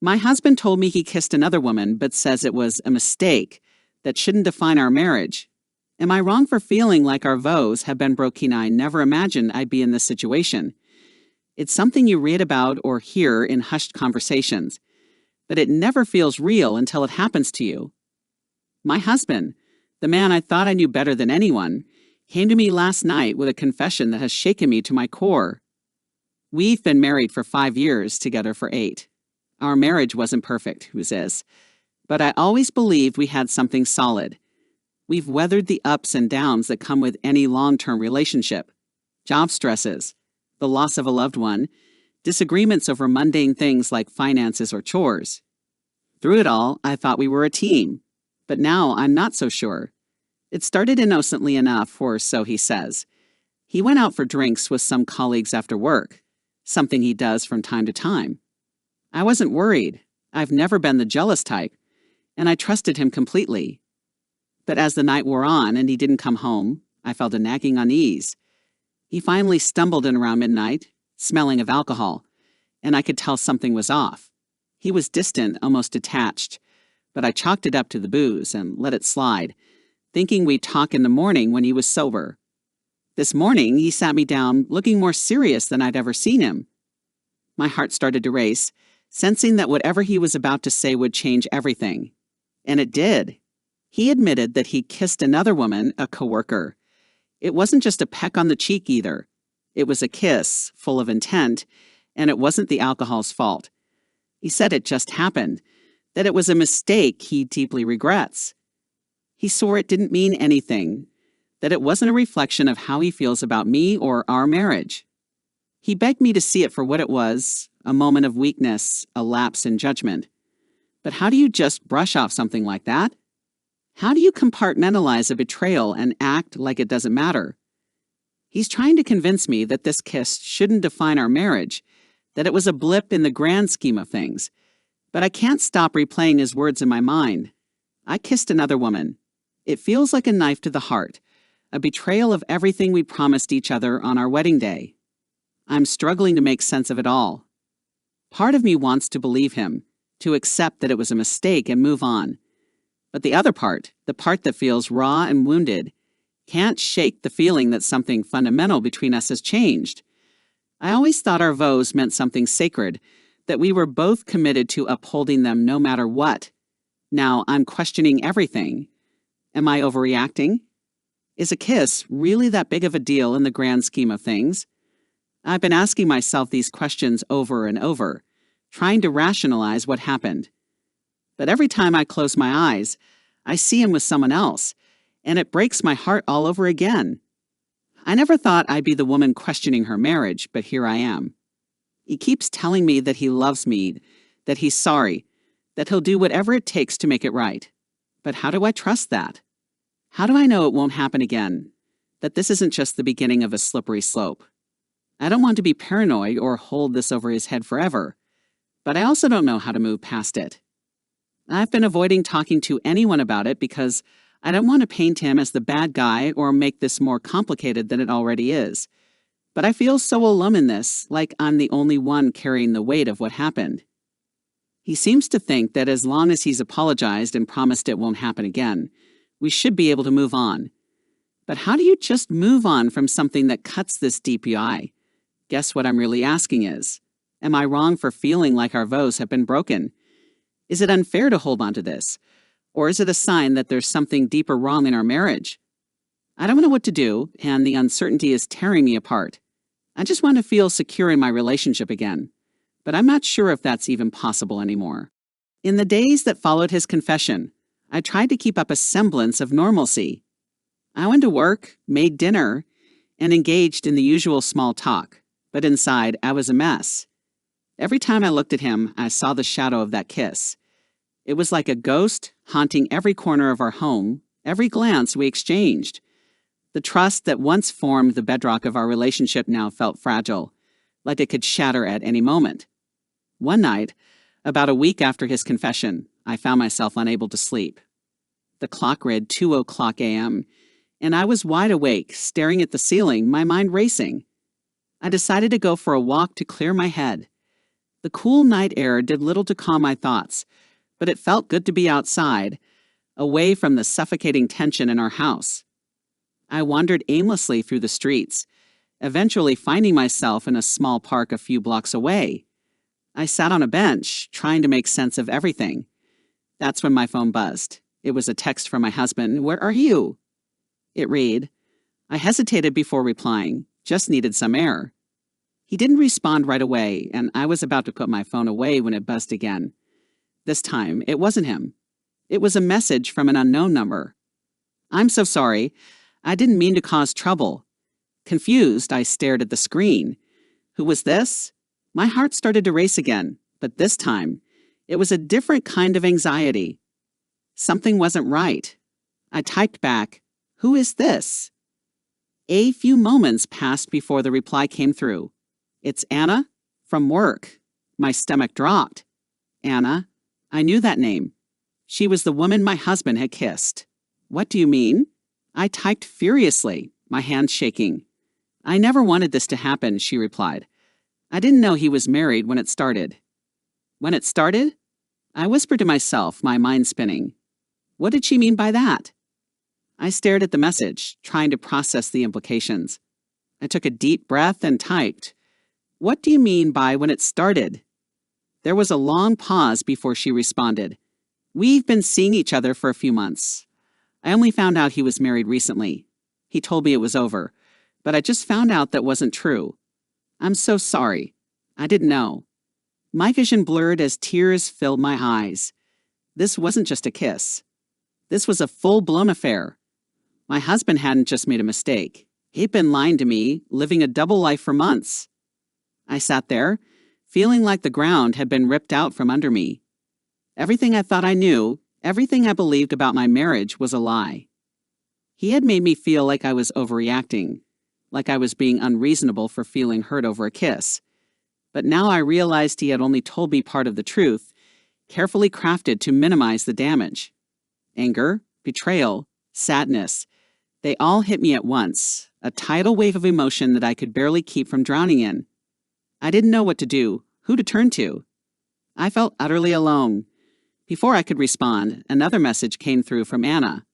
My husband told me he kissed another woman, but says it was a mistake that shouldn't define our marriage. Am I wrong for feeling like our vows have been broken? I never imagined I'd be in this situation. It's something you read about or hear in hushed conversations, but it never feels real until it happens to you. My husband, the man I thought I knew better than anyone, came to me last night with a confession that has shaken me to my core. We've been married for 5 years, together for 8. Our marriage wasn't perfect, who says, but I always believed we had something solid. We've weathered the ups and downs that come with any long-term relationship. Job stresses, the loss of a loved one, disagreements over mundane things like finances or chores. Through it all, I thought we were a team, but now I'm not so sure. It started innocently enough, or so he says. He went out for drinks with some colleagues after work, something he does from time to time. I wasn't worried. I've never been the jealous type, and I trusted him completely. But as the night wore on and he didn't come home, I felt a nagging unease. He finally stumbled in around midnight, smelling of alcohol, and I could tell something was off. He was distant, almost detached, but I chalked it up to the booze and let it slide, thinking we'd talk in the morning when he was sober. This morning, he sat me down, looking more serious than I'd ever seen him. My heart started to race, sensing that whatever he was about to say would change everything. And it did. He admitted that he kissed another woman, a coworker. It wasn't just a peck on the cheek either. It was a kiss, full of intent, and it wasn't the alcohol's fault. He said it just happened, that it was a mistake he deeply regrets. He swore it didn't mean anything, that it wasn't a reflection of how he feels about me or our marriage. He begged me to see it for what it was, a moment of weakness, a lapse in judgment. But how do you just brush off something like that? How do you compartmentalize a betrayal and act like it doesn't matter? He's trying to convince me that this kiss shouldn't define our marriage, that it was a blip in the grand scheme of things. But I can't stop replaying his words in my mind. I kissed another woman. It feels like a knife to the heart, a betrayal of everything we promised each other on our wedding day. I'm struggling to make sense of it all. Part of me wants to believe him, to accept that it was a mistake and move on. But the other part, the part that feels raw and wounded, can't shake the feeling that something fundamental between us has changed. I always thought our vows meant something sacred, that we were both committed to upholding them no matter what. Now I'm questioning everything. Am I overreacting? Is a kiss really that big of a deal in the grand scheme of things? I've been asking myself these questions over and over, trying to rationalize what happened. But every time I close my eyes, I see him with someone else, and it breaks my heart all over again. I never thought I'd be the woman questioning her marriage, but here I am. He keeps telling me that he loves me, that he's sorry, that he'll do whatever it takes to make it right. But how do I trust that? How do I know it won't happen again? That this isn't just the beginning of a slippery slope? I don't want to be paranoid or hold this over his head forever, but I also don't know how to move past it. I've been avoiding talking to anyone about it because I don't want to paint him as the bad guy or make this more complicated than it already is. But I feel so alone in this, like I'm the only one carrying the weight of what happened. He seems to think that as long as he's apologized and promised it won't happen again, we should be able to move on. But how do you just move on from something that cuts this DPI? Guess what I'm really asking is, am I wrong for feeling like our vows have been broken? Is it unfair to hold on to this? Or is it a sign that there's something deeper wrong in our marriage? I don't know what to do, and the uncertainty is tearing me apart. I just want to feel secure in my relationship again, but I'm not sure if that's even possible anymore. In the days that followed his confession, I tried to keep up a semblance of normalcy. I went to work, made dinner, and engaged in the usual small talk, but inside I was a mess. Every time I looked at him, I saw the shadow of that kiss. It was like a ghost haunting every corner of our home, every glance we exchanged. The trust that once formed the bedrock of our relationship now felt fragile, like it could shatter at any moment. One night, about a week after his confession, I found myself unable to sleep. The clock read 2:00 a.m., and I was wide awake, staring at the ceiling, my mind racing. I decided to go for a walk to clear my head. The cool night air did little to calm my thoughts, but it felt good to be outside, away from the suffocating tension in our house. I wandered aimlessly through the streets, eventually finding myself in a small park a few blocks away. I sat on a bench, trying to make sense of everything. That's when my phone buzzed. It was a text from my husband. "Where are you?" It read. I hesitated before replying, just needed some air. He didn't respond right away, and I was about to put my phone away when it buzzed again. This time, it wasn't him. It was a message from an unknown number. "I'm so sorry. I didn't mean to cause trouble." Confused, I stared at the screen. Who was this? My heart started to race again, but this time, it was a different kind of anxiety. Something wasn't right. I typed back, "Who is this?" A few moments passed before the reply came through. "It's Anna, from work." My stomach dropped. Anna? I knew that name. She was the woman my husband had kissed. "What do you mean?" I typed furiously, my hands shaking. "I never wanted this to happen," she replied. "I didn't know he was married when it started." When it started? I whispered to myself, my mind spinning. What did she mean by that? I stared at the message, trying to process the implications. I took a deep breath and typed, "What do you mean by when it started?" There was a long pause before she responded. "We've been seeing each other for a few months. I only found out he was married recently. He told me it was over, but I just found out that wasn't true. I'm so sorry. I didn't know." My vision blurred as tears filled my eyes. This wasn't just a kiss. This was a full-blown affair. My husband hadn't just made a mistake. He'd been lying to me, living a double life for months. I sat there, feeling like the ground had been ripped out from under me. Everything I thought I knew, everything I believed about my marriage was a lie. He had made me feel like I was overreacting, like I was being unreasonable for feeling hurt over a kiss. But now I realized he had only told me part of the truth, carefully crafted to minimize the damage. Anger, betrayal, sadness, they all hit me at once, a tidal wave of emotion that I could barely keep from drowning in. I didn't know what to do, who to turn to. I felt utterly alone. Before I could respond, another message came through from Anna.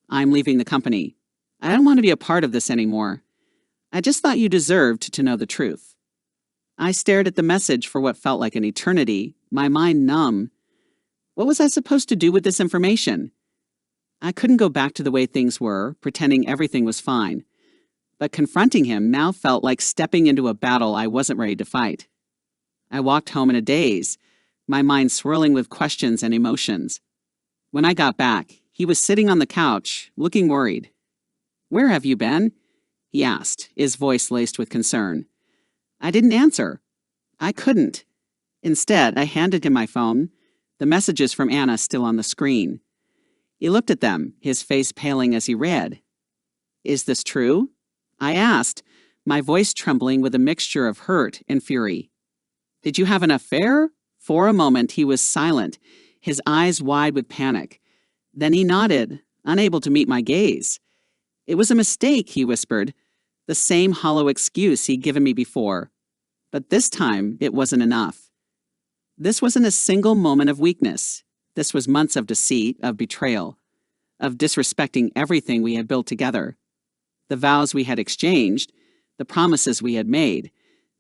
"I'm leaving the company. I don't want to be a part of this anymore. I just thought you deserved to know the truth." I stared at the message for what felt like an eternity, my mind numb. What was I supposed to do with this information? I couldn't go back to the way things were, pretending everything was fine. But confronting him now felt like stepping into a battle I wasn't ready to fight. I walked home in a daze, my mind swirling with questions and emotions. When I got back, he was sitting on the couch, looking worried. "Where have you been?" he asked, his voice laced with concern. I didn't answer. I couldn't. Instead, I handed him my phone, the messages from Anna still on the screen. He looked at them, his face paling as he read. "Is this true?" I asked, my voice trembling with a mixture of hurt and fury. "Did you have an affair?" For a moment, he was silent, his eyes wide with panic. Then he nodded, unable to meet my gaze. "It was a mistake," he whispered, the same hollow excuse he'd given me before. But this time, it wasn't enough. This wasn't a single moment of weakness. This was months of deceit, of betrayal, of disrespecting everything we had built together. The vows we had exchanged, the promises we had made,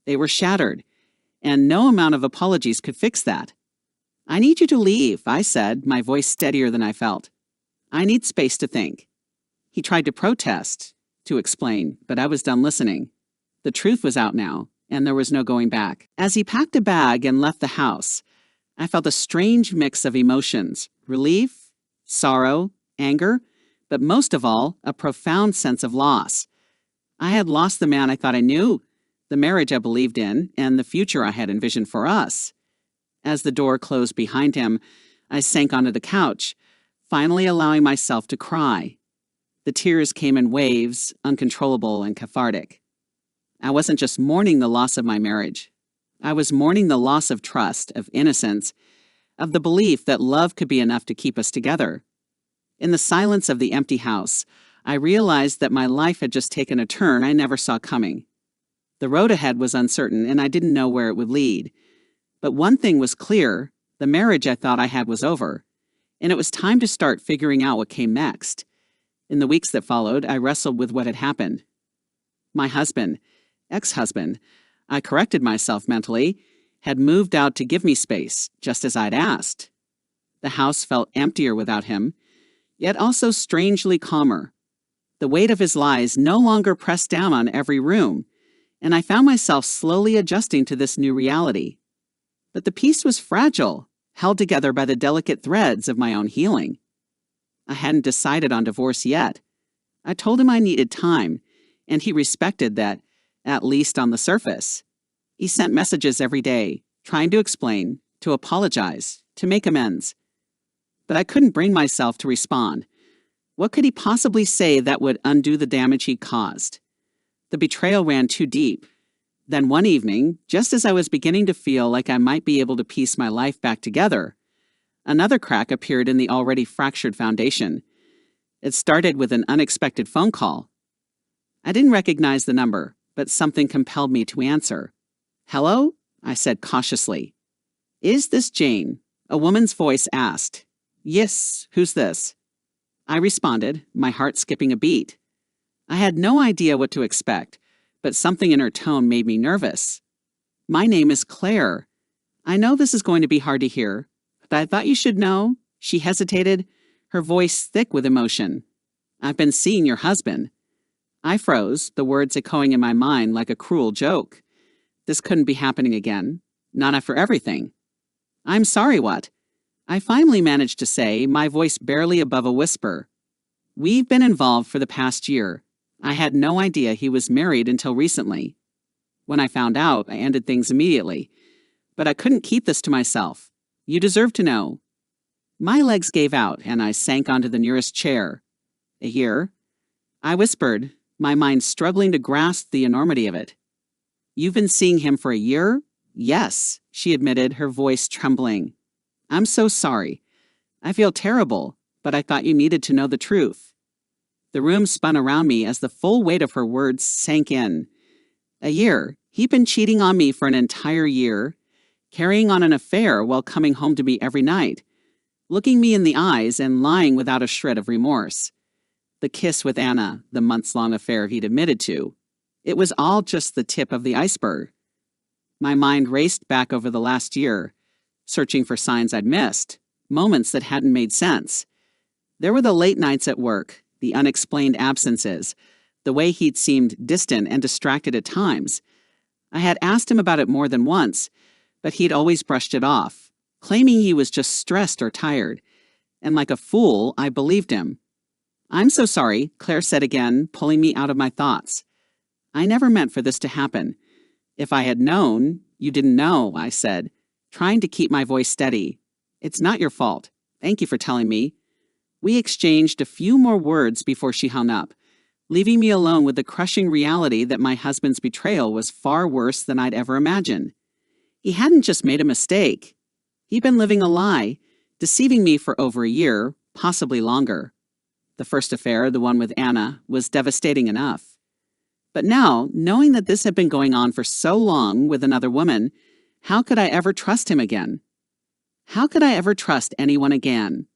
they were shattered, and no amount of apologies could fix that. "I need you to leave," I said, my voice steadier than I felt. "I need space to think." He tried to protest, to explain, but I was done listening. The truth was out now, and there was no going back. As he packed a bag and left the house, I felt a strange mix of emotions: relief, sorrow, anger, but most of all, a profound sense of loss. I had lost the man I thought I knew, the marriage I believed in, and the future I had envisioned for us. As the door closed behind him, I sank onto the couch, finally allowing myself to cry. The tears came in waves, uncontrollable and cathartic. I wasn't just mourning the loss of my marriage. I was mourning the loss of trust, of innocence, of the belief that love could be enough to keep us together. In the silence of the empty house, I realized that my life had just taken a turn I never saw coming. The road ahead was uncertain, and I didn't know where it would lead. But one thing was clear: the marriage I thought I had was over, and it was time to start figuring out what came next. In the weeks that followed, I wrestled with what had happened. My husband, ex-husband, I corrected myself mentally, had moved out to give me space, just as I'd asked. The house felt emptier without him, yet also strangely calmer. The weight of his lies no longer pressed down on every room, and I found myself slowly adjusting to this new reality. But the peace was fragile, held together by the delicate threads of my own healing. I hadn't decided on divorce yet. I told him I needed time, and he respected that, at least on the surface. He sent messages every day, trying to explain, to apologize, to make amends. But I couldn't bring myself to respond. What could he possibly say that would undo the damage he caused? The betrayal ran too deep. Then one evening, just as I was beginning to feel like I might be able to piece my life back together, another crack appeared in the already fractured foundation. It started with an unexpected phone call. I didn't recognize the number, but something compelled me to answer. "Hello?" I said cautiously. "Is this Jane?" A woman's voice asked. "Yes, who's this?" I responded, my heart skipping a beat. I had no idea what to expect, but something in her tone made me nervous. "My name is Claire. I know this is going to be hard to hear, but I thought you should know." She hesitated, her voice thick with emotion. "I've been seeing your husband." I froze, the words echoing in my mind like a cruel joke. This couldn't be happening again, not after everything. "I'm sorry, what?" I finally managed to say, my voice barely above a whisper. "We've been involved for the past year. I had no idea he was married until recently. When I found out, I ended things immediately. But I couldn't keep this to myself. You deserve to know." My legs gave out, and I sank onto the nearest chair. "A year?" I whispered, my mind struggling to grasp the enormity of it. "You've been seeing him for a year?" "Yes," she admitted, her voice trembling. "I'm so sorry. I feel terrible, but I thought you needed to know the truth." The room spun around me as the full weight of her words sank in. A year. He'd been cheating on me for an entire year, carrying on an affair while coming home to me every night, looking me in the eyes and lying without a shred of remorse. The kiss with Anna, the months-long affair he'd admitted to. It was all just the tip of the iceberg. My mind raced back over the last year, searching for signs I'd missed, moments that hadn't made sense. There were the late nights at work, the unexplained absences, the way he'd seemed distant and distracted at times. I had asked him about it more than once, but he'd always brushed it off, claiming he was just stressed or tired. And like a fool, I believed him. "I'm so sorry," Claire said again, pulling me out of my thoughts. "I never meant for this to happen. If I had known—" "You didn't know," I said, trying to keep my voice steady. "It's not your fault. Thank you for telling me." We exchanged a few more words before she hung up, leaving me alone with the crushing reality that my husband's betrayal was far worse than I'd ever imagined. He hadn't just made a mistake. He'd been living a lie, deceiving me for over a year, possibly longer. The first affair, the one with Anna, was devastating enough. But now, knowing that this had been going on for so long with another woman, how could I ever trust him again? How could I ever trust anyone again?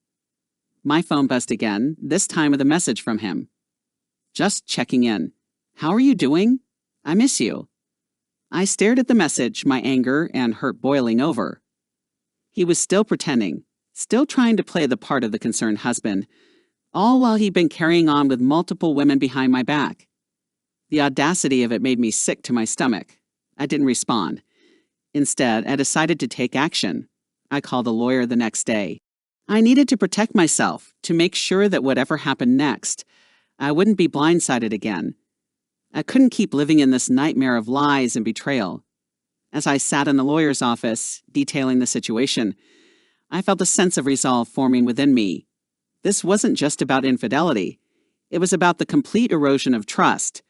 My phone buzzed again, this time with a message from him. "Just checking in. How are you doing? I miss you." I stared at the message, my anger and hurt boiling over. He was still pretending, still trying to play the part of the concerned husband, all while he'd been carrying on with multiple women behind my back. The audacity of it made me sick to my stomach. I didn't respond. Instead, I decided to take action. I called a lawyer the next day. I needed to protect myself, to make sure that whatever happened next, I wouldn't be blindsided again. I couldn't keep living in this nightmare of lies and betrayal. As I sat in the lawyer's office, detailing the situation, I felt a sense of resolve forming within me. This wasn't just about infidelity. It was about the complete erosion of trust,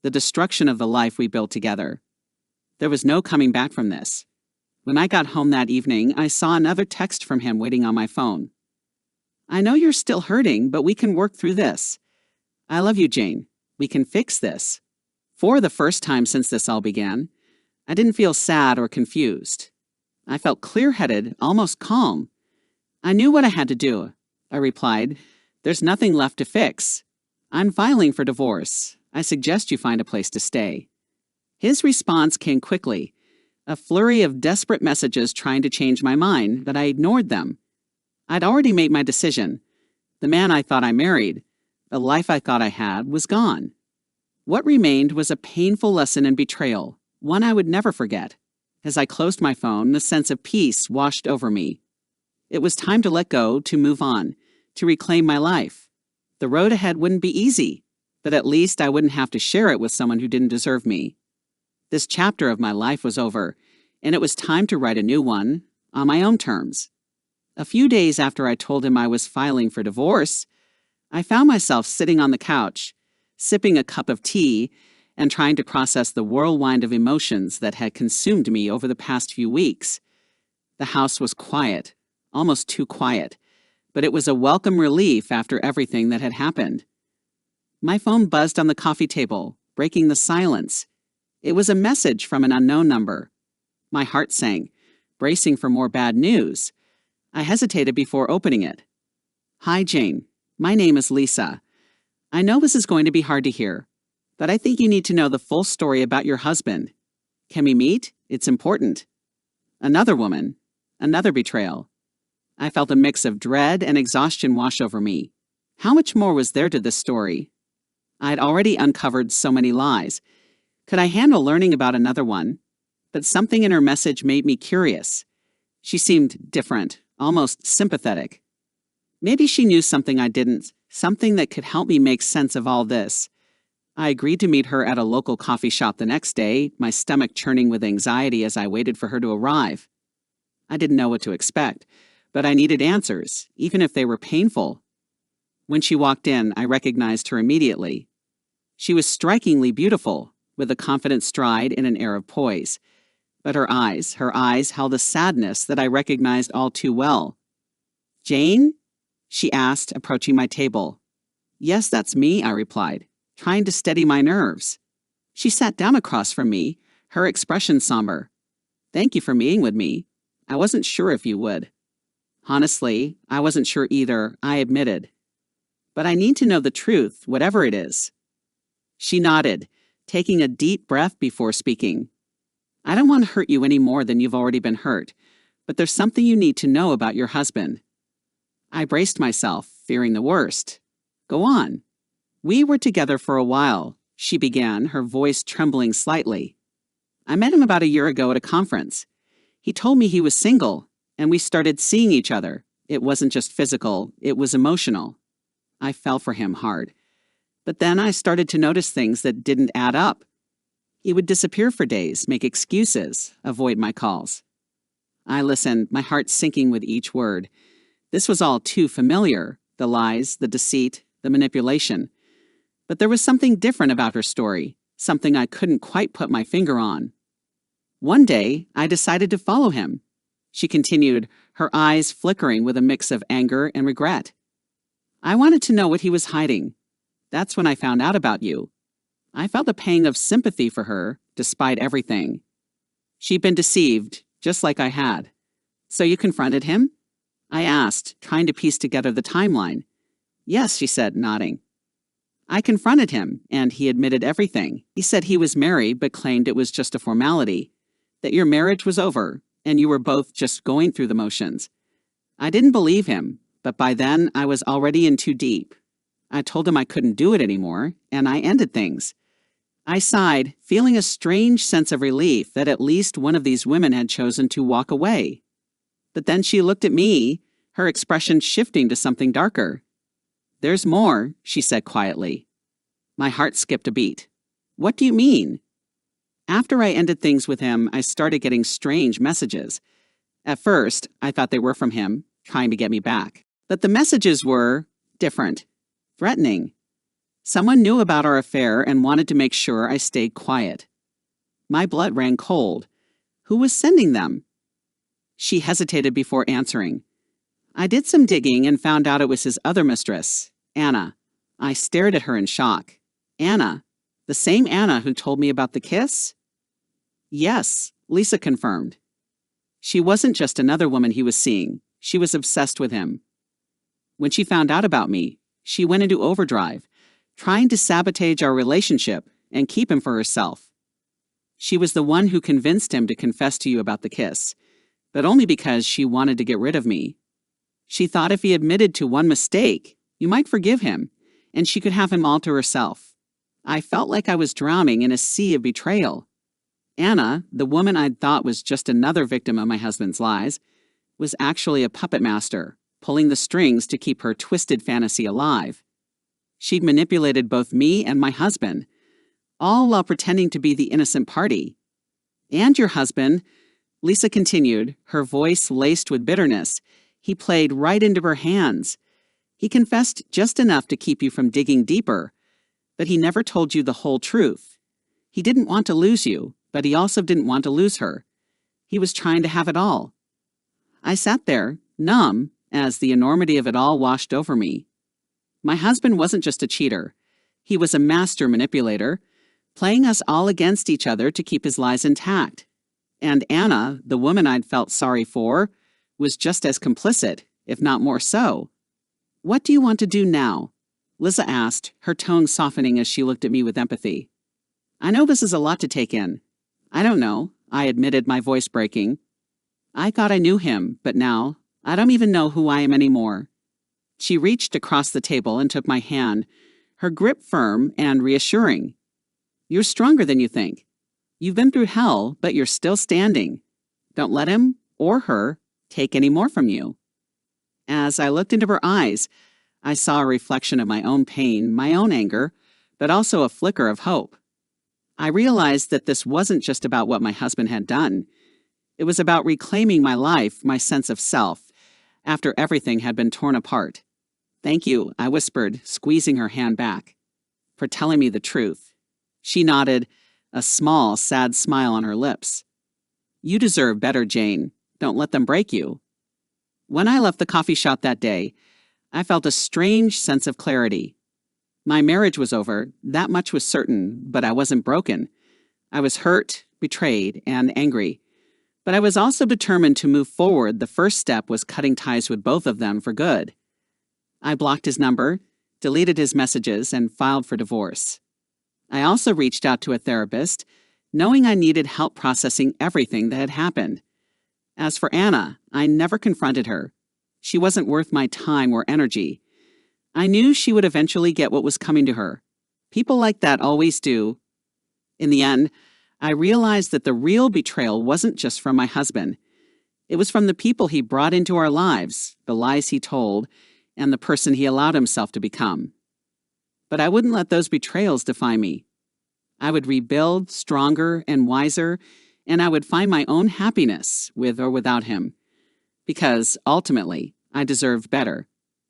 the destruction of the life we built together. There was no coming back from this. When I got home that evening, I saw another text from him waiting on my phone. "I know you're still hurting, but we can work through this. I love you, Jane. We can fix this." For the first time since this all began, I didn't feel sad or confused. I felt clear-headed, almost calm. I knew what I had to do. I replied, "There's nothing left to fix. I'm filing for divorce. I suggest you find a place to stay." His response came quickly, a flurry of desperate messages trying to change my mind, but I ignored them. I'd already made my decision. The man I thought I married, the life I thought I had, was gone. What remained was a painful lesson in betrayal, one I would never forget. As I closed my phone, the sense of peace washed over me. It was time to let go, to move on, to reclaim my life. The road ahead wouldn't be easy, but at least I wouldn't have to share it with someone who didn't deserve me. This chapter of my life was over, and it was time to write a new one, on my own terms. A few days after I told him I was filing for divorce, I found myself sitting on the couch, sipping a cup of tea, and trying to process the whirlwind of emotions that had consumed me over the past few weeks. The house was quiet, almost too quiet, but it was a welcome relief after everything that had happened. My phone buzzed on the coffee table, breaking the silence. It was a message from an unknown number. My heart sank, bracing for more bad news. I hesitated before opening it. "Hi, Jane. My name is Lisa. I know this is going to be hard to hear, but I think you need to know the full story about your husband. Can we meet? It's important." Another woman. Another betrayal. I felt a mix of dread and exhaustion wash over me. How much more was there to this story? I had already uncovered so many lies. Could I handle learning about another one? But something in her message made me curious. She seemed different, almost sympathetic. Maybe she knew something I didn't, something that could help me make sense of all this. I agreed to meet her at a local coffee shop the next day, my stomach churning with anxiety as I waited for her to arrive. I didn't know what to expect, but I needed answers, even if they were painful. When she walked in, I recognized her immediately. She was strikingly beautiful, with a confident stride and an air of poise. But her eyes held a sadness that I recognized all too well. "Jane?" she asked, approaching my table. "Yes, that's me," I replied, trying to steady my nerves. She sat down across from me, her expression somber. "Thank you for meeting with me. I wasn't sure if you would." "Honestly, I wasn't sure either," I admitted. "But I need to know the truth, whatever it is." She nodded, taking a deep breath before speaking. "I don't want to hurt you any more than you've already been hurt, but there's something you need to know about your husband." I braced myself, fearing the worst. "Go on." "We were together for a while," she began, her voice trembling slightly. "I met him about a year ago at a conference. He told me he was single, and we started seeing each other. It wasn't just physical, it was emotional. I fell for him hard. But then I started to notice things that didn't add up. He would disappear for days, make excuses, avoid my calls. I listened, my heart sinking with each word. This was all too familiar, the lies, the deceit, the manipulation. But there was something different about her story, something I couldn't quite put my finger on. One day, I decided to follow him. She continued, her eyes flickering with a mix of anger and regret. I wanted to know what he was hiding. That's when I found out about you. I felt a pang of sympathy for her, despite everything. She'd been deceived, just like I had. "So you confronted him?" I asked, trying to piece together the timeline. "Yes," she said, nodding. "I confronted him, and he admitted everything. He said he was married, but claimed it was just a formality, that your marriage was over, and you were both just going through the motions. I didn't believe him, but by then I was already in too deep. I told him I couldn't do it anymore, and I ended things." I sighed, feeling a strange sense of relief that at least one of these women had chosen to walk away. But then she looked at me, her expression shifting to something darker. "There's more," she said quietly. My heart skipped a beat. "What do you mean?" After I ended things with him, I started getting strange messages. At first, I thought they were from him, trying to get me back. But the messages were different, threatening. Someone knew about our affair and wanted to make sure I stayed quiet. My blood ran cold. Who was sending them? She hesitated before answering. I did some digging and found out it was his other mistress, Anna. I stared at her in shock. Anna? The same Anna who told me about the kiss? Yes, Lisa confirmed. She wasn't just another woman he was seeing. She was obsessed with him. When she found out about me, she went into overdrive, trying to sabotage our relationship and keep him for herself. She was the one who convinced him to confess to you about the kiss, but only because she wanted to get rid of me. She thought if he admitted to one mistake, you might forgive him, and she could have him all to herself. I felt like I was drowning in a sea of betrayal. Anna, the woman I'd thought was just another victim of my husband's lies, was actually a puppet master, pulling the strings to keep her twisted fantasy alive. She'd manipulated both me and my husband, all while pretending to be the innocent party. And your husband, Lisa continued, her voice laced with bitterness. He played right into her hands. He confessed just enough to keep you from digging deeper, but he never told you the whole truth. He didn't want to lose you, but he also didn't want to lose her. He was trying to have it all. I sat there, numb, as the enormity of it all washed over me. My husband wasn't just a cheater. He was a master manipulator, playing us all against each other to keep his lies intact. And Anna, the woman I'd felt sorry for, was just as complicit, if not more so. "What do you want to do now?" Lisa asked, her tone softening as she looked at me with empathy. "I know this is a lot to take in." "I don't know," I admitted, my voice breaking. "I thought I knew him, but now, I don't even know who I am anymore." She reached across the table and took my hand, her grip firm and reassuring. "You're stronger than you think. You've been through hell, but you're still standing. Don't let him, or her, take any more from you." As I looked into her eyes, I saw a reflection of my own pain, my own anger, but also a flicker of hope. I realized that this wasn't just about what my husband had done. It was about reclaiming my life, my sense of self, after everything had been torn apart. "Thank you," I whispered, squeezing her hand back, "for telling me the truth." She nodded, a small, sad smile on her lips. "You deserve better, Jane. Don't let them break you." When I left the coffee shop that day, I felt a strange sense of clarity. My marriage was over, that much was certain, but I wasn't broken. I was hurt, betrayed, and angry. But I was also determined to move forward. The first step was cutting ties with both of them for good. I blocked his number, deleted his messages, and filed for divorce. I also reached out to a therapist, knowing I needed help processing everything that had happened. As for Anna, I never confronted her. She wasn't worth my time or energy. I knew she would eventually get what was coming to her. People like that always do. In the end, I realized that the real betrayal wasn't just from my husband. It was from the people he brought into our lives, the lies he told, and the person he allowed himself to become. But I wouldn't let those betrayals define me. I would rebuild stronger and wiser, and I would find my own happiness with or without him. Because, ultimately, I deserved better.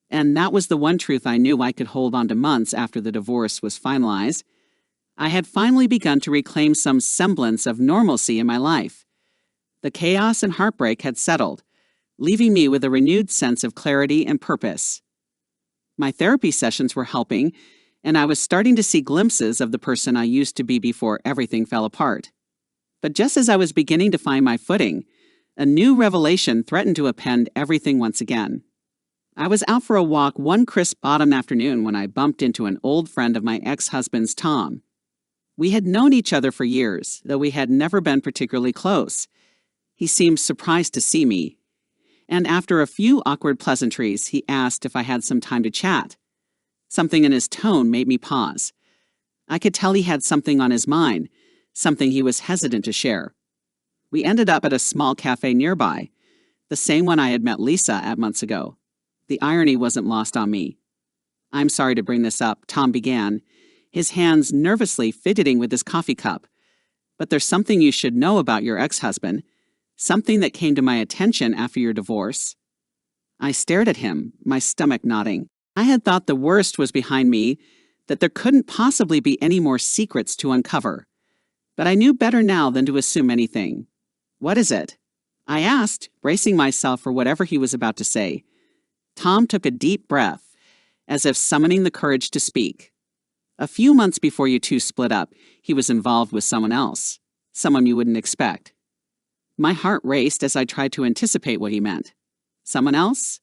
And that was the one truth I knew I could hold on to months after the divorce was finalized. I had finally begun to reclaim some semblance of normalcy in my life. The chaos and heartbreak had settled, leaving me with a renewed sense of clarity and purpose. My therapy sessions were helping, and I was starting to see glimpses of the person I used to be before everything fell apart. But just as I was beginning to find my footing, a new revelation threatened to upend everything once again. I was out for a walk one crisp autumn afternoon when I bumped into an old friend of my ex-husband's, Tom. We had known each other for years, though we had never been particularly close. He seemed surprised to see me, and after a few awkward pleasantries, he asked if I had some time to chat. Something in his tone made me pause. I could tell he had something on his mind, something he was hesitant to share. We ended up at a small cafe nearby, the same one I had met Lisa at months ago. The irony wasn't lost on me. "I'm sorry to bring this up," Tom began, his hands nervously fidgeting with his coffee cup. "But there's something you should know about your ex-husband, something that came to my attention after your divorce." I stared at him, my stomach knotting. I had thought the worst was behind me, that there couldn't possibly be any more secrets to uncover. But I knew better now than to assume anything. "What is it?" I asked, bracing myself for whatever he was about to say. Tom took a deep breath, as if summoning the courage to speak. "A few months before you two split up, he was involved with someone else, someone you wouldn't expect." My heart raced as I tried to anticipate what he meant. Someone else?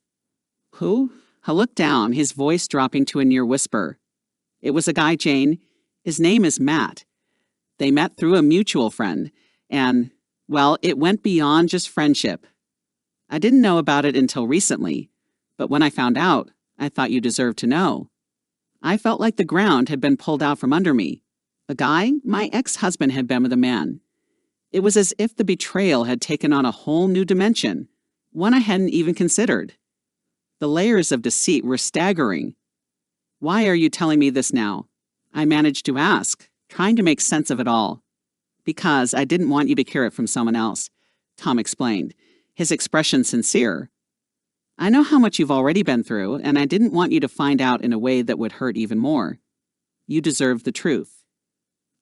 Who? I looked down, his voice dropping to a near whisper. It was a guy, Jane. His name is Matt. They met through a mutual friend, and, well, it went beyond just friendship. I didn't know about it until recently, but when I found out, I thought you deserved to know. I felt like the ground had been pulled out from under me. A guy, my ex-husband, had been with a man. It was as if the betrayal had taken on a whole new dimension, one I hadn't even considered. The layers of deceit were staggering. Why are you telling me this now? I managed to ask, trying to make sense of it all. Because I didn't want you to hear it from someone else, Tom explained, his expression sincere. I know how much you've already been through, and I didn't want you to find out in a way that would hurt even more. You deserve the truth.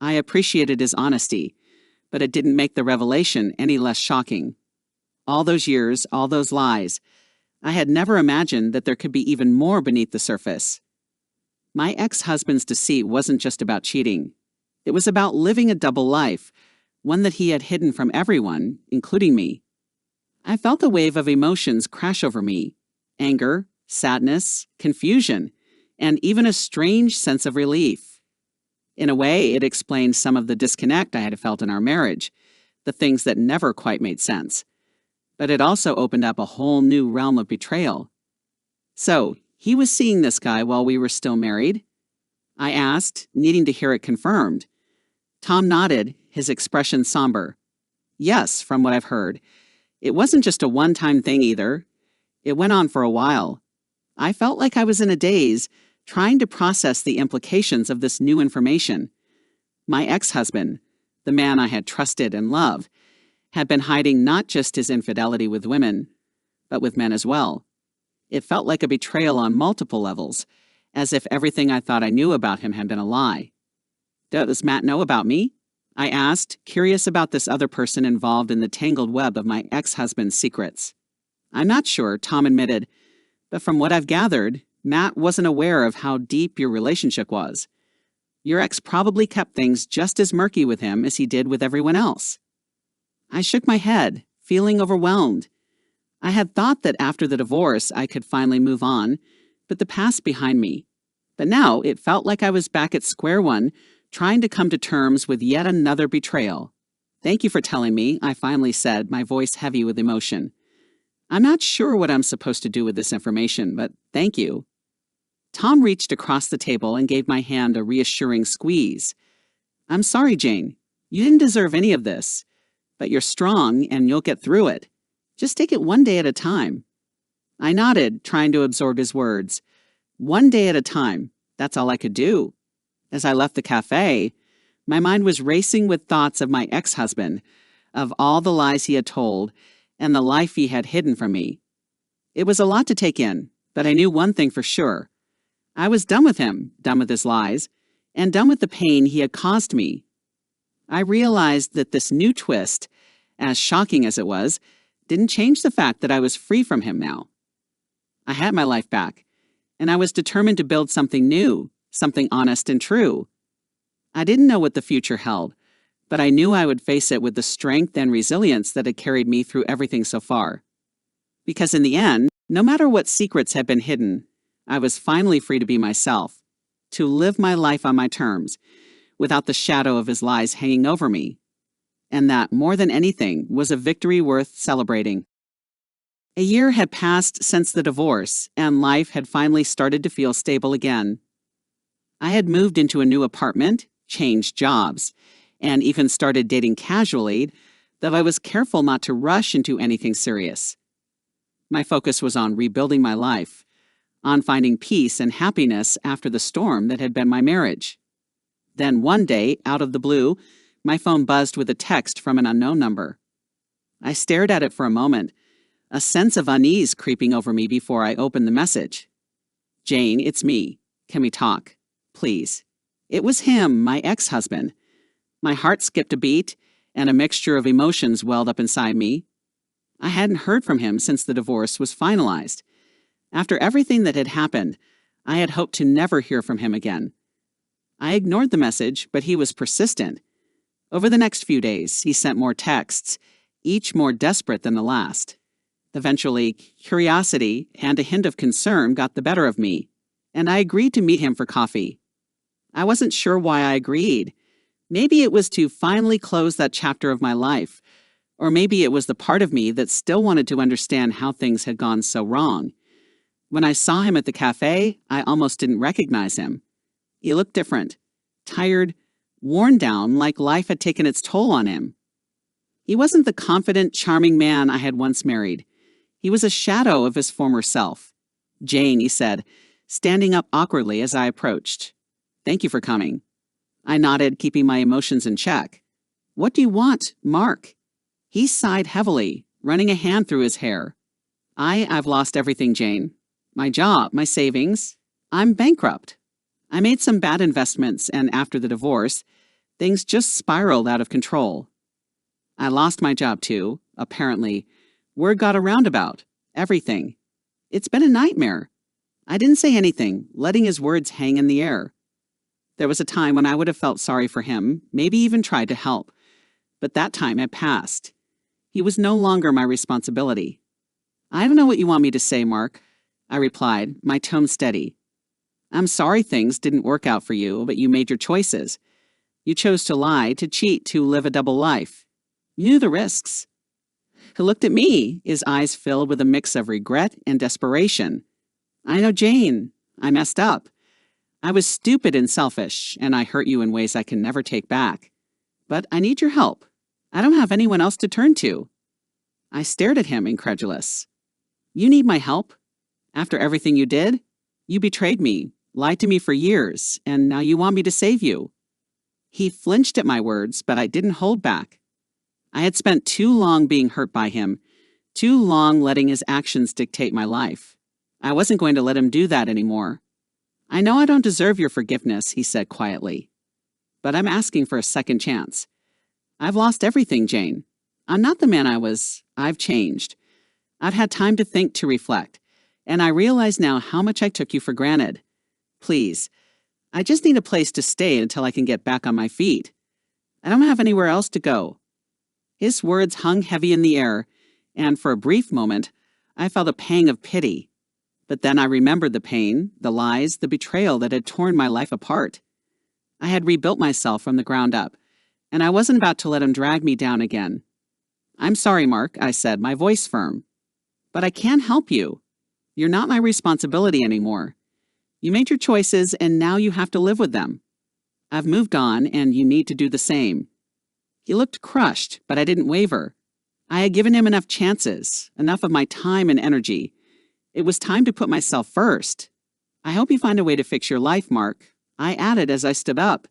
I appreciated his honesty, but it didn't make the revelation any less shocking. All those years, all those lies, I had never imagined that there could be even more beneath the surface. My ex-husband's deceit wasn't just about cheating. It was about living a double life, one that he had hidden from everyone, including me. I felt a wave of emotions crash over me: anger, sadness, confusion, and even a strange sense of relief. In a way, it explained some of the disconnect I had felt in our marriage, the things that never quite made sense. But it also opened up a whole new realm of betrayal. So, he was seeing this guy while we were still married? I asked, needing to hear it confirmed. Tom nodded, his expression somber. Yes, from what I've heard. It wasn't just a one-time thing either. It went on for a while. I felt like I was in a daze, trying to process the implications of this new information. My ex-husband, the man I had trusted and loved, had been hiding not just his infidelity with women, but with men as well. It felt like a betrayal on multiple levels, as if everything I thought I knew about him had been a lie. Does Matt know about me? I asked, curious about this other person involved in the tangled web of my ex-husband's secrets. I'm not sure, Tom admitted, but from what I've gathered, Matt wasn't aware of how deep your relationship was. Your ex probably kept things just as murky with him as he did with everyone else. I shook my head, feeling overwhelmed. I had thought that after the divorce I could finally move on, put the past behind me. But now it felt like I was back at square one, trying to come to terms with yet another betrayal. Thank you for telling me, I finally said, my voice heavy with emotion. I'm not sure what I'm supposed to do with this information, but thank you. Tom reached across the table and gave my hand a reassuring squeeze. I'm sorry, Jane. You didn't deserve any of this. But you're strong and you'll get through it. Just take it one day at a time. I nodded, trying to absorb his words. One day at a time. That's all I could do. As I left the cafe, my mind was racing with thoughts of my ex-husband, of all the lies he had told, and the life he had hidden from me. It was a lot to take in, but I knew one thing for sure. I was done with him, done with his lies, and done with the pain he had caused me. I realized that this new twist, as shocking as it was, didn't change the fact that I was free from him now. I had my life back, and I was determined to build something new, something honest and true. I didn't know what the future held, but I knew I would face it with the strength and resilience that had carried me through everything so far. Because in the end, no matter what secrets had been hidden, I was finally free to be myself, to live my life on my terms, without the shadow of his lies hanging over me. And that, more than anything, was a victory worth celebrating. A year had passed since the divorce, and life had finally started to feel stable again. I had moved into a new apartment, changed jobs, and even started dating casually, though I was careful not to rush into anything serious. My focus was on rebuilding my life, on finding peace and happiness after the storm that had been my marriage. Then one day, out of the blue, my phone buzzed with a text from an unknown number. I stared at it for a moment, a sense of unease creeping over me before I opened the message. Jane, it's me. Can we talk? Please. It was him, my ex-husband. My heart skipped a beat, and a mixture of emotions welled up inside me. I hadn't heard from him since the divorce was finalized. After everything that had happened, I had hoped to never hear from him again. I ignored the message, but he was persistent. Over the next few days, he sent more texts, each more desperate than the last. Eventually, curiosity and a hint of concern got the better of me, and I agreed to meet him for coffee. I wasn't sure why I agreed. Maybe it was to finally close that chapter of my life, or maybe it was the part of me that still wanted to understand how things had gone so wrong. When I saw him at the cafe, I almost didn't recognize him. He looked different, tired, worn down, like life had taken its toll on him. He wasn't the confident, charming man I had once married. He was a shadow of his former self. "Jane," he said, standing up awkwardly as I approached. "Thank you for coming." I nodded, keeping my emotions in check. "What do you want, Mark?" He sighed heavily, running a hand through his hair. I've lost everything, Jane. My job, my savings. I'm bankrupt. I made some bad investments, and after the divorce, things just spiraled out of control. I lost my job too, apparently. Word got around about everything. It's been a nightmare. I didn't say anything, letting his words hang in the air. There was a time when I would have felt sorry for him, maybe even tried to help. But that time had passed. He was no longer my responsibility. "I don't know what you want me to say, Mark," I replied, my tone steady. "I'm sorry things didn't work out for you, but you made your choices. You chose to lie, to cheat, to live a double life. You knew the risks." He looked at me, his eyes filled with a mix of regret and desperation. "I know, Jane. I messed up. I was stupid and selfish, and I hurt you in ways I can never take back. But I need your help. I don't have anyone else to turn to." I stared at him, incredulous. "You need my help? After everything you did? You betrayed me, lied to me for years, and now you want me to save you." He flinched at my words, but I didn't hold back. I had spent too long being hurt by him, too long letting his actions dictate my life. I wasn't going to let him do that anymore. "I know I don't deserve your forgiveness," he said quietly. "But I'm asking for a second chance. I've lost everything, Jane. I'm not the man I was. I've changed. I've had time to think, to reflect, and I realize now how much I took you for granted. Please, I just need a place to stay until I can get back on my feet. I don't have anywhere else to go." His words hung heavy in the air, and for a brief moment, I felt a pang of pity. But then I remembered the pain, the lies, the betrayal that had torn my life apart. I had rebuilt myself from the ground up, and I wasn't about to let him drag me down again. "I'm sorry, Mark," I said, my voice firm. "But I can't help you. You're not my responsibility anymore. You made your choices, and now you have to live with them. I've moved on, and you need to do the same." He looked crushed, but I didn't waver. I had given him enough chances, enough of my time and energy. It was time to put myself first. "I hope you find a way to fix your life, Mark," I added as I stood up.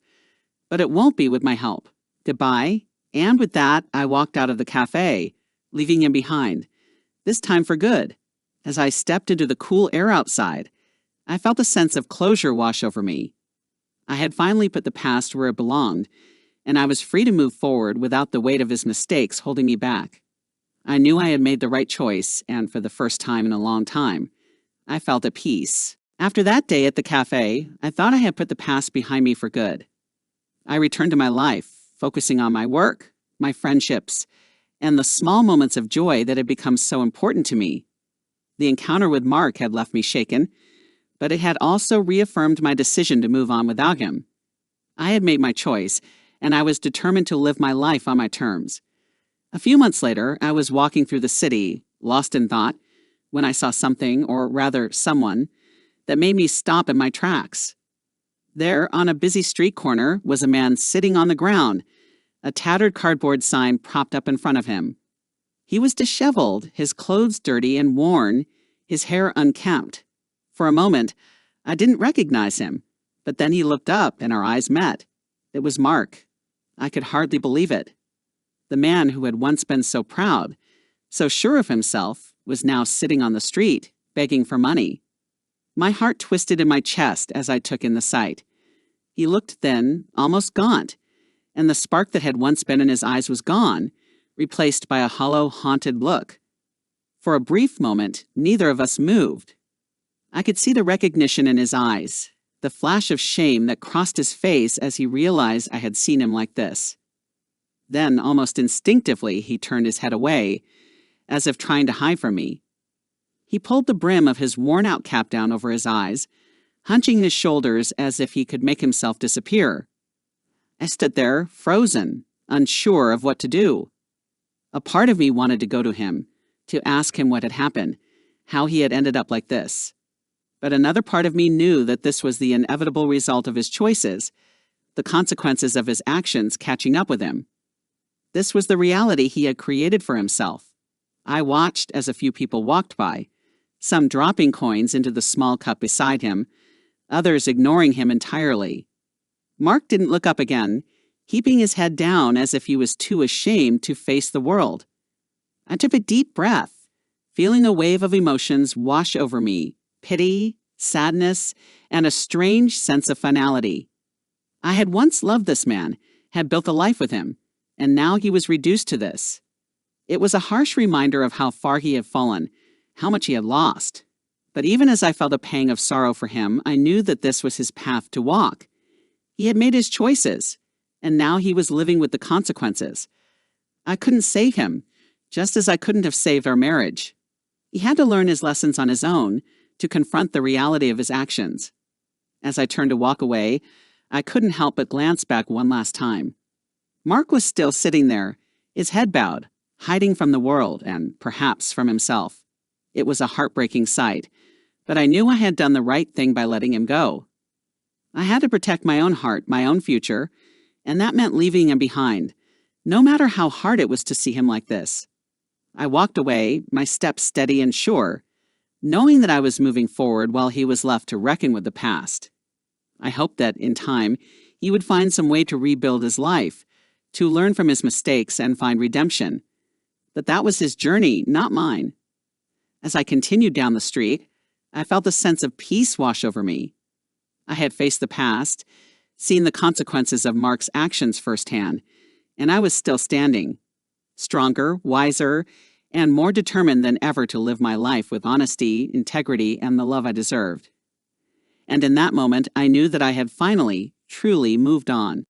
"But it won't be with my help. Goodbye." And with that, I walked out of the cafe, leaving him behind, this time for good. As I stepped into the cool air outside, I felt a sense of closure wash over me. I had finally put the past where it belonged, and I was free to move forward without the weight of his mistakes holding me back. I knew I had made the right choice, and for the first time in a long time, I felt at peace. After that day at the cafe, I thought I had put the past behind me for good. I returned to my life, focusing on my work, my friendships, and the small moments of joy that had become so important to me. The encounter with Mark had left me shaken, but it had also reaffirmed my decision to move on without him. I had made my choice, and I was determined to live my life on my terms. A few months later, I was walking through the city, lost in thought, when I saw something, or rather someone, that made me stop in my tracks. There, on a busy street corner, was a man sitting on the ground, a tattered cardboard sign propped up in front of him. He was disheveled, his clothes dirty and worn, his hair unkempt. For a moment, I didn't recognize him, but then he looked up and our eyes met. It was Mark. I could hardly believe it. The man who had once been so proud, so sure of himself, was now sitting on the street, begging for money. My heart twisted in my chest as I took in the sight. He looked thin, almost gaunt, and the spark that had once been in his eyes was gone, replaced by a hollow, haunted look. For a brief moment, neither of us moved. I could see the recognition in his eyes, the flash of shame that crossed his face as he realized I had seen him like this. Then, almost instinctively, he turned his head away, as if trying to hide from me. He pulled the brim of his worn-out cap down over his eyes, hunching his shoulders as if he could make himself disappear. I stood there, frozen, unsure of what to do. A part of me wanted to go to him, to ask him what had happened, how he had ended up like this. But another part of me knew that this was the inevitable result of his choices, the consequences of his actions catching up with him. This was the reality he had created for himself. I watched as a few people walked by, some dropping coins into the small cup beside him, others ignoring him entirely. Mark didn't look up again, keeping his head down as if he was too ashamed to face the world. I took a deep breath, feeling a wave of emotions wash over me, pity, sadness, and a strange sense of finality. I had once loved this man, had built a life with him, and now he was reduced to this. It was a harsh reminder of how far he had fallen, how much he had lost. But even as I felt a pang of sorrow for him, I knew that this was his path to walk. He had made his choices, and now he was living with the consequences. I couldn't save him, just as I couldn't have saved our marriage. He had to learn his lessons on his own, to confront the reality of his actions. As I turned to walk away, I couldn't help but glance back one last time. Mark was still sitting there, his head bowed, hiding from the world and perhaps from himself. It was a heartbreaking sight, but I knew I had done the right thing by letting him go. I had to protect my own heart, my own future, and that meant leaving him behind, no matter how hard it was to see him like this. I walked away, my steps steady and sure, knowing that I was moving forward while he was left to reckon with the past. I hoped that, in time, he would find some way to rebuild his life, to learn from his mistakes and find redemption. But that was his journey, not mine. As I continued down the street, I felt a sense of peace wash over me. I had faced the past, seen the consequences of Mark's actions firsthand, and I was still standing, stronger, wiser, and more determined than ever to live my life with honesty, integrity, and the love I deserved. And in that moment, I knew that I had finally, truly moved on.